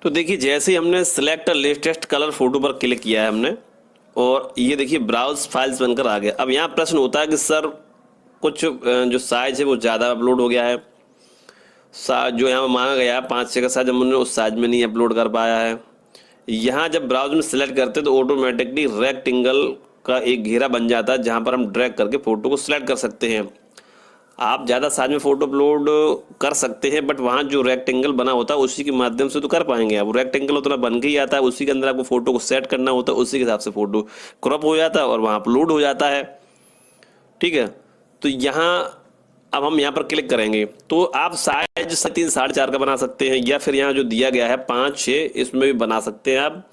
तो देखिए जैसे ही हमने सिलेक्ट लेटेस्ट कलर फोटो पर क्लिक किया है हमने, और ये देखिए ब्राउज फाइल्स बनकर आ गया। अब यहाँ प्रश्न होता है कि सर कुछ जो साइज है वो ज़्यादा अपलोड हो गया है, साइज जो यहाँ मांगा गया है 5 का साइज हमने उस साइज में नहीं अपलोड कर पाया है। यहाँ जब ब्राउज में सिलेक्ट करते हैं तो ऑटोमेटिकली रेक्टेंगल का एक घेरा बन जाता है जहाँ पर हम ड्रैग करके फ़ोटो को सिलेक्ट कर सकते हैं। आप ज़्यादा साइज में फ़ोटो अपलोड कर सकते हैं, बट वहाँ जो रेक्टेंगल बना होता है उसी के माध्यम से तो कर पाएंगे आप। रेक्टेंगल उतना बन के ही आता है, उसी के अंदर आपको फ़ोटो को सेट करना होता है, उसी के हिसाब से फ़ोटो क्रॉप हो जाता है और वहाँ अपलोड हो जाता है। ठीक है, तो यहाँ अब हम यहाँ पर क्लिक करेंगे तो आप साइज 3 4.5 का बना सकते हैं, या फिर यहाँ जो दिया गया है 5 6 इसमें भी बना सकते हैं आप।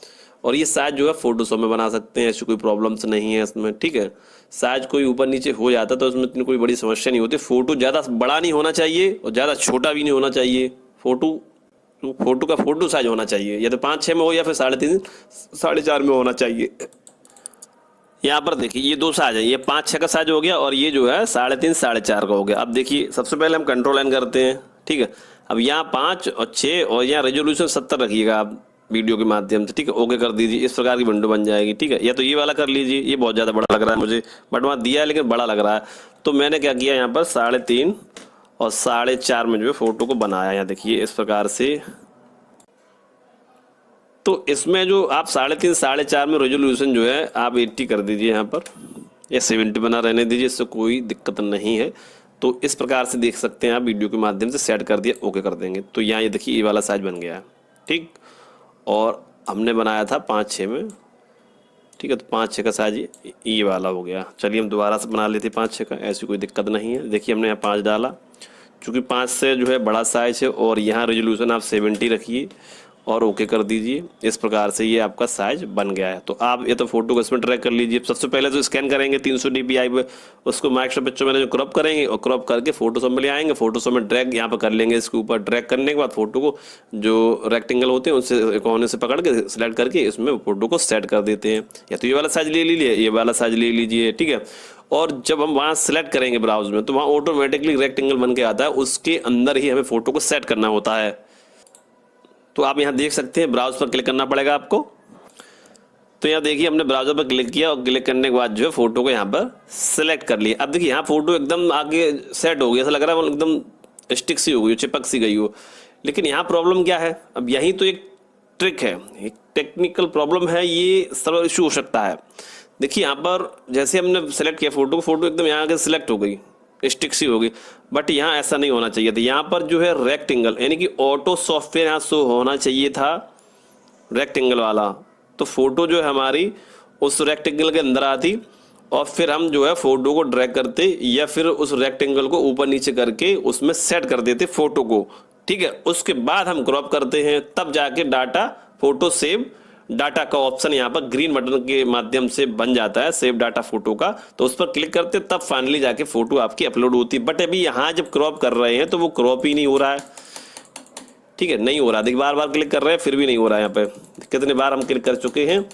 और ये साइज जो है फोटोशॉप में बना सकते हैं, ऐसी कोई प्रॉब्लम्स नहीं है इसमें। ठीक है, साइज कोई ऊपर नीचे हो जाता तो उसमें इतनी कोई बड़ी समस्या नहीं होती। फोटो ज़्यादा बड़ा नहीं होना चाहिए और ज़्यादा छोटा भी नहीं होना चाहिए। फोटो का फोटो साइज होना चाहिए, या तो 5 6 में हो या फिर 3.5 4.5 में होना चाहिए। यहाँ पर देखिए ये 2 साइज है, ये 5 6 का साइज हो गया और ये जो है 3.5 4.5 का हो गया। अब देखिए सबसे पहले हम कंट्रोल एन करते हैं। ठीक है, अब यहाँ 5 और 6 और यहाँ रेजोल्यूशन 70 रखिएगा आप वीडियो के माध्यम से। ठीक है, ओके कर दीजिए, इस प्रकार की विंडो बन जाएगी। ठीक है, या तो ये वाला कर लीजिए, ये बहुत ज़्यादा बड़ा लग रहा है मुझे, बट वहाँ दिया है लेकिन बड़ा लग रहा है। तो मैंने क्या किया यहाँ पर 3.5 और 4.5 में जो है फोटो को बनाया। यहाँ देखिए इस प्रकार से। तो इसमें जो आप 3.5 4.5 में रेजोल्यूशन जो है आप 80 कर दीजिए यहाँ पर, या 70 बना रहने दीजिए, इससे कोई दिक्कत नहीं है। तो इस प्रकार से देख सकते हैं आप, वीडियो के माध्यम से सेट कर दिया, ओके कर देंगे तो यहाँ ये देखिए ये वाला साइज बन गया है। ठीक, और हमने बनाया था 5 6 में। ठीक है, तो 5 6 का साइज ये वाला हो गया। चलिए हम दोबारा से बना लेते 5 6 का, ऐसी कोई दिक्कत नहीं है। देखिए हमने यहाँ 5 डाला, चूँकि 5 से जो है बड़ा साइज है, और यहाँ रेजोल्यूशन आप 70 रखिए और ओके कर दीजिए। इस प्रकार से ये आपका साइज बन गया है। तो आप ये तो फोटो को इसमें ट्रैक कर लीजिए। सबसे पहले तो स्कैन करेंगे 300 dpi पे, उसको माइक्रोसॉफ्ट पिक्चर मैनेजर क्रॉप करेंगे और क्रॉप करके फोटोशॉप में ले आएंगे। फोटोशॉप में ड्रैग यहाँ पर कर लेंगे, इसके ऊपर ड्रैग करने के बाद फोटो को जो रेक्टेंगल होते हैं उनसे कोने से पकड़ के सिलेक्ट करके इसमें फोटो को सेट कर देते हैं। या तो ये वाला साइज ले लीजिए, ये वाला साइज ले लीजिए। ठीक है, और जब हम वहाँ सेलेक्ट करेंगे ब्राउज में तो वहाँ ऑटोमेटिकली रेक्टेंगल बन के आता है, उसके अंदर ही हमें फोटो को सेट करना होता है। तो आप यहाँ देख सकते हैं ब्राउज पर क्लिक करना पड़ेगा आपको। तो यहाँ देखिए हमने ब्राउजर पर क्लिक किया और क्लिक करने के बाद जो है फोटो को यहाँ पर सिलेक्ट कर लिया। अब देखिए यहाँ फोटो एकदम आगे सेट हो गया, ऐसा लग रहा है वो एकदम स्टिक सी हो गई, चिपक सी गई हो। लेकिन यहाँ प्रॉब्लम क्या है, अब यही तो एक ट्रिक है, एक टेक्निकल प्रॉब्लम है, ये सर्वर इशू हो सकता है। देखिए यहाँ पर जैसे हमने सेलेक्ट किया फोटो, फोटो एकदम यहाँ आगे सिलेक्ट हो गई, स्टिक सी होगी, बट यहाँ ऐसा नहीं होना चाहिए था। यहाँ पर जो है रेक्टेंगल यानी कि ऑटो सॉफ्टवेयर यहाँ शो होना चाहिए था, रेक्टेंगल वाला। तो फोटो जो है हमारी उस रेक्टेंगल के अंदर आती और फिर हम जो है फोटो को ड्रैग करते या फिर उस रेक्टेंगल को ऊपर नीचे करके उसमें सेट कर देते फोटो को। ठीक है, उसके बाद हम क्रॉप करते हैं, तब जाके डाटा फोटो सेव डाटा का ऑप्शन यहाँ पर ग्रीन बटन के माध्यम से बन जाता है, सेव डाटा फोटो का। तो उस पर क्लिक करते तब फाइनली जाके फोटो आपकी अपलोड होती है। बट अभी यहाँ जब क्रॉप कर रहे हैं तो वो क्रॉप ही नहीं हो रहा है। ठीक है, नहीं हो रहा, देखिए बार बार क्लिक कर रहे हैं फिर भी नहीं हो रहा है। यहाँ पे कितने बार हम क्लिक कर चुके हैं।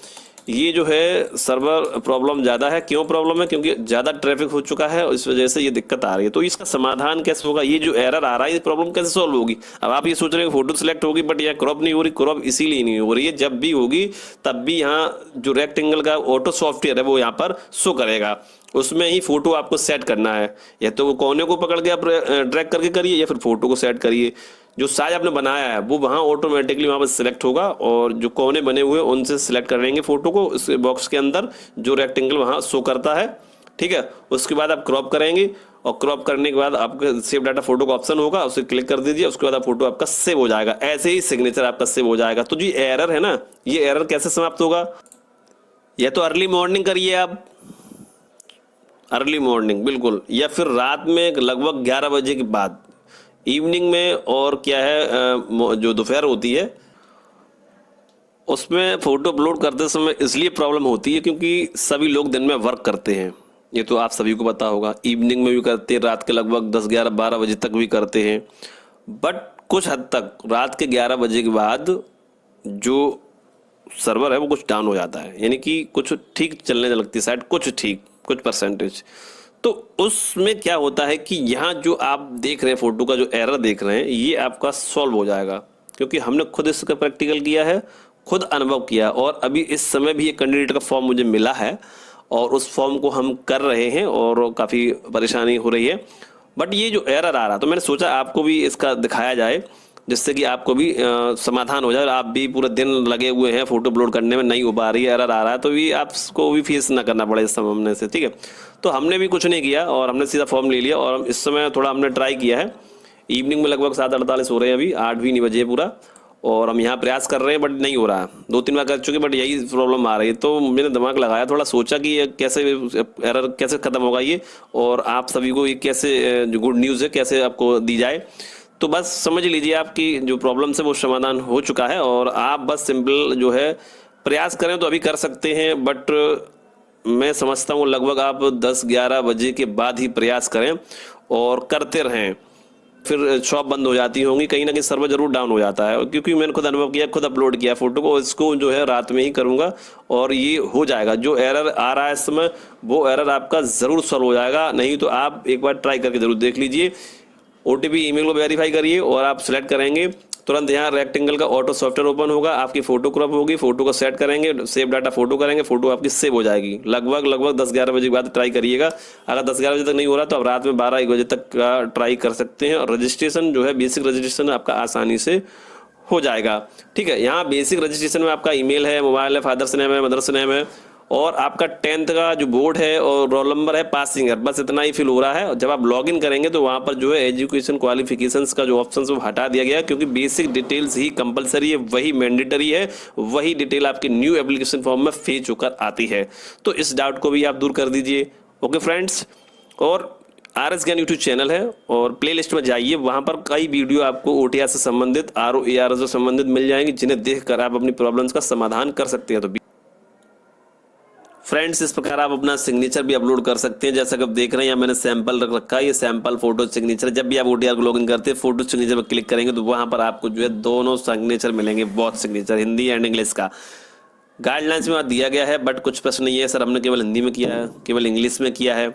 ये जो है सर्वर प्रॉब्लम ज़्यादा है। क्यों प्रॉब्लम है, क्योंकि ज़्यादा ट्रैफिक हो चुका है और इस वजह से ये दिक्कत आ रही है। तो इसका समाधान कैसे होगा, ये जो एरर आ रहा है, ये प्रॉब्लम कैसे सॉल्व होगी। अब आप ये सोच रहे हैं फोटो सिलेक्ट होगी बट यहाँ क्रॉप नहीं हो रही। क्रॉप इसीलिए नहीं हो रही है, जब भी होगी तब भी यहाँ जो रेक्टेंगल का ऑटो सॉफ्टवेयर है वो यहाँ पर शो करेगा, उसमें ही फोटो आपको सेट करना है। या तो वो कोने को पकड़ के आप ड्रैग करके करिए या फिर फोटो को सेट करिए। जो साइज आपने बनाया है वो वहाँ ऑटोमेटिकली वहाँ पर सिलेक्ट होगा और जो कोने बने हुए उनसे सिलेक्ट कर लेंगे फोटो को इस बॉक्स के अंदर जो रेक्टेंगल वहाँ शो करता है। ठीक है, उसके बाद आप क्रॉप करेंगे और क्रॉप करने के बाद आपका सेव डाटा फोटो का ऑप्शन होगा, उसे क्लिक कर दीजिए। उसके बाद आप फोटो आपका सेव हो जाएगा, ऐसे ही सिग्नेचर आपका सेव हो जाएगा। तो जो एरर है ना, ये एरर कैसे समाप्त होगा, या तो अर्ली मॉर्निंग करिए आप, अर्ली मॉर्निंग बिल्कुल, या फिर रात में लगभग 11 बजे के बाद, इवनिंग में। और क्या है जो दोपहर होती है उसमें फ़ोटो अपलोड करते समय इसलिए प्रॉब्लम होती है क्योंकि सभी लोग दिन में वर्क करते हैं, ये तो आप सभी को पता होगा। इवनिंग में भी करते हैं, रात के लगभग 10 11 12 बजे तक भी करते हैं। बट कुछ हद तक रात के 11 बजे के बाद जो सर्वर है वो कुछ डाउन हो जाता है, यानी कि कुछ ठीक चलने लगती है साइट, कुछ ठीक, कुछ परसेंटेज। तो उसमें क्या होता है कि यहाँ जो आप देख रहे हैं फोटो का जो एरर देख रहे हैं ये आपका सॉल्व हो जाएगा। क्योंकि हमने खुद इसका प्रैक्टिकल किया है, खुद अनुभव किया, और अभी इस समय भी एक कैंडिडेट का फॉर्म मुझे मिला है और उस फॉर्म को हम कर रहे हैं और काफ़ी परेशानी हो रही है। बट ये जो एरर आ रहा, तो मैंने सोचा आपको भी इसका दिखाया जाए, जिससे कि आपको भी समाधान हो जाए। और आप भी पूरे दिन लगे हुए हैं फोटो अपलोड करने में, नहीं हो पा रही है, एरर आ रहा है, तो भी आपको भी फेस ना करना पड़े इस सामने से, ठीक है। तो हमने भी कुछ नहीं किया और हमने सीधा फॉर्म ले लिया, और हम इस समय थोड़ा हमने ट्राई किया है। इवनिंग में लगभग 7:48 हो रहे हैं, अभी 8 भी नहीं बजे पूरा, और हम यहाँ प्रयास कर रहे हैं बट नहीं हो रहा। 2-3 बार कर चुके बट यही प्रॉब्लम आ रही है। तो मैंने दिमाग लगाया, थोड़ा सोचा कि ये कैसे एरर कैसे ख़त्म होगा ये, और आप सभी को ये कैसे जो गुड न्यूज़ है कैसे आपको दी जाए। तो बस समझ लीजिए आपकी जो प्रॉब्लम है वो समाधान हो चुका है, और आप बस सिंपल जो है प्रयास करें तो अभी कर सकते हैं। बट मैं समझता हूँ लगभग आप 10-11 बजे के बाद ही प्रयास करें और करते रहें, फिर शॉप बंद हो जाती होंगी, कहीं ना कहीं सर्वर जरूर डाउन हो जाता है। क्योंकि मैंने खुद अनुभव किया, खुद अपलोड किया फोटो को, इसको जो है रात में ही करूँगा और ये हो जाएगा। जो एरर आ रहा है इस समय वो एरर आपका ज़रूर सॉल्व हो जाएगा। नहीं तो आप एक बार ट्राई करके ज़रूर देख लीजिए। OTP ईमेल को वेरीफाई करिए और आप सिलेक्ट करेंगे, तुरंत यहाँ रेक्टेंगल का ऑटो सॉफ्टवेयर ओपन होगा, आपकी फोटो क्रॉप होगी, फोटो को सेट करेंगे, सेव डाटा फोटो करेंगे, फोटो आपकी सेव हो जाएगी। लगभग 10-11 बजे के बाद ट्राई करिएगा। अगर 10-11 बजे तक नहीं हो रहा तो आप रात में 12-1 बजे तक का ट्राई कर सकते हैं। और रजिस्ट्रेशन जो है बेसिक रजिस्ट्रेशन आपका आसानी से हो जाएगा, ठीक है। यहाँ बेसिक रजिस्ट्रेशन में आपका ईमेल है, मोबाइल है, फादर्स नेम है, मदर्स नेम है, और आपका 10th का जो बोर्ड है और रोल नंबर है, पासिंग है, बस इतना ही फिल हो रहा है। और जब आप लॉगिन करेंगे तो वहाँ पर जो है एजुकेशन क्वालिफिकेशंस का जो ऑप्शन है वो हटा दिया गया है, क्योंकि बेसिक डिटेल्स ही कंपलसरी है, वही मैंडेटरी है, वही डिटेल आपके न्यू एप्लीकेशन फॉर्म में फेच होकर आती है। तो इस डाउट को भी आप दूर कर दीजिए। ओके फ्रेंड्स, और RS ज्ञान यूट्यूब चैनल है और प्ले लिस्ट में जाइए, वहाँ पर कई वीडियो आपको OTR से संबंधित, ROAR से संबंधित मिल जाएंगी, जिन्हें देखकर आप अपनी प्रॉब्लम्स का समाधान कर सकते हैं। तो फ्रेंड्स, इस प्रकार आप अपना सिग्नेचर भी अपलोड कर सकते हैं। जैसा कि आप देख रहे हैं, यहाँ मैंने सैंपल रख रखा है, ये सैंपल फोटो सिग्नेचर। जब भी आप OTR को लॉगिन करते हैं, फोटो सिग्नेचर पर क्लिक करेंगे तो वहाँ पर आपको जो है दोनों सिग्नेचर मिलेंगे, both signature, Hindi and English का। गाइडलाइंस में दिया गया है, बट कुछ प्रश्न ये है सर हमने केवल हिंदी में किया है, केवल इंग्लिश में किया है,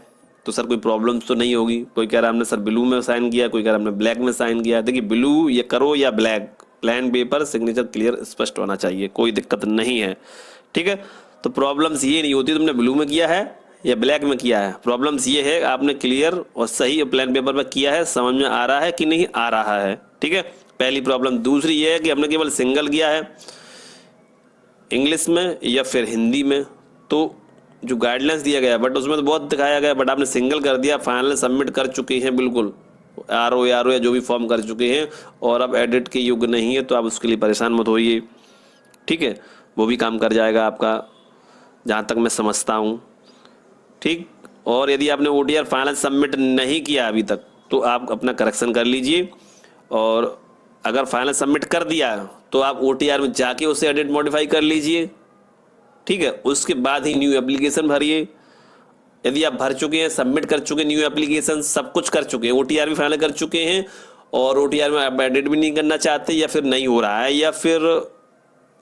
तो सर कोई प्रॉब्लम तो नहीं होगी। कोई कह रहा है हमने सर ब्लू में साइन किया, कोई कह रहा है हमने ब्लैक में साइन किया। देखिए, ब्लू ये करो या black, plain paper signature clear स्पष्ट होना चाहिए, कोई दिक्कत नहीं है, ठीक है। तो प्रॉब्लम्स ये नहीं होती तुमने ब्लू में किया है या ब्लैक में किया है, प्रॉब्लम्स ये है आपने क्लियर और सही प्लेन पेपर में किया है, समझ में आ रहा है कि नहीं आ रहा है, ठीक है। पहली प्रॉब्लम। दूसरी ये है कि हमने केवल सिंगल किया है इंग्लिश में या फिर हिंदी में, तो जो गाइडलाइंस दिया गया बट उसमें तो बहुत दिखाया गया, बट आपने सिंगल कर दिया, फाइनल सबमिट कर चुके हैं, बिल्कुल RO या जो भी फॉर्म कर चुके हैं, और अब एडिट के युग नहीं है, तो आप उसके लिए परेशान मत होइए, ठीक है। वो भी काम कर जाएगा आपका, जहाँ तक मैं समझता हूँ, ठीक। और यदि आपने OTR फाइनल सबमिट नहीं किया अभी तक, तो आप अपना करेक्शन कर लीजिए, और अगर फाइनल सबमिट कर दिया तो आप OTR में जाके उसे एडिट मॉडिफाई कर लीजिए, ठीक है। उसके बाद ही न्यू एप्लीकेशन भरिए। यदि आप भर चुके हैं, सबमिट कर चुके हैं, न्यू एप्लीकेशन सब कुछ कर चुके हैं, OTR भी फाइनल कर चुके हैं, और OTR में आप एडिट भी नहीं करना चाहते, या फिर नहीं हो रहा है, या फिर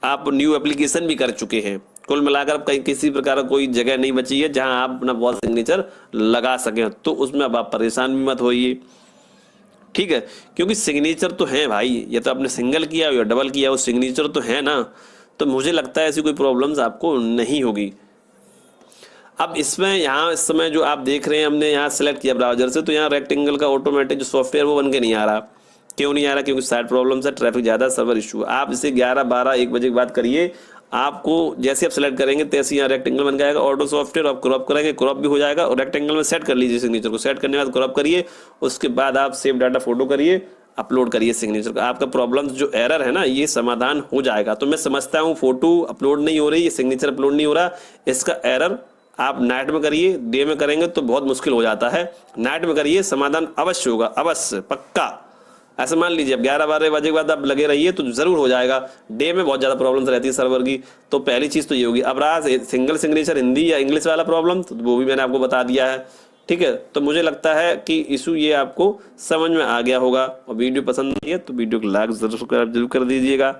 आप न्यू एप्लीकेशन भी कर चुके हैं, कुल मिलाकर कहीं किसी प्रकार का कोई जगह नहीं बची है जहां आप अपना वॉल सिग्नेचर लगा सकें, तो उसमें अब आप परेशान भी मत होइए, ठीक है। क्योंकि सिग्नेचर तो है भाई, ये तो आपने सिंगल किया हो या डबल किया हो, सिग्नेचर तो है ना। तो मुझे लगता है ऐसी कोई प्रॉब्लम्स आपको नहीं होगी। अब इसमें यहाँ इस समय जो आप देख रहे हैं, हमने यहाँ सेलेक्ट किया ब्राउजर से, तो यहाँ रेक्टेंगल का ऑटोमेटिक जो सॉफ्टवेयर वो बन के नहीं आ रहा। क्यों नहीं आ रहा? क्योंकि साइड प्रॉब्लम्स है, ट्रैफिक ज़्यादा, सर्वर इशू। आप इसे 11, 12, 1 बजे की बात करिए, आपको जैसे आप सेलेक्ट करेंगे तैसे यहाँ रेक्टेंगल बन जाएगा, ऑटो सॉफ्टवेयर। आप क्रॉप करेंगे, क्रॉप भी हो जाएगा, और रेक्टेंगल में सेट कर लीजिए सिग्नेचर को। सेट करने के बाद क्रॉप करिए, उसके बाद आप सेव डाटा फोटो करिए, अपलोड करिए सिग्नेचर का। आपका प्रॉब्लम जो एरर है ना, ये समाधान हो जाएगा। तो मैं समझता हूँ फोटो अपलोड नहीं हो रही, ये सिग्नेचर अपलोड नहीं हो रहा, इसका एरर आप नाइट में करिए, डे में करेंगे तो बहुत मुश्किल हो जाता है। नाइट में करिए, समाधान अवश्य होगा, अवश्य, पक्का। ऐसे मान लीजिए अब 11, 12 बजे के बाद आप लगे रहिए तो जरूर हो जाएगा। डे में बहुत ज़्यादा प्रॉब्लम्स रहती है सर्वर की। तो पहली चीज़ तो ये होगी। अब रहा सिंगल सिग्नेचर हिंदी या इंग्लिश वाला प्रॉब्लम, तो वो भी मैंने आपको बता दिया है, ठीक है। तो मुझे लगता है कि इशू ये आपको समझ में आ गया होगा, और वीडियो पसंद आई है तो वीडियो को लाइक जरूर कर दीजिएगा।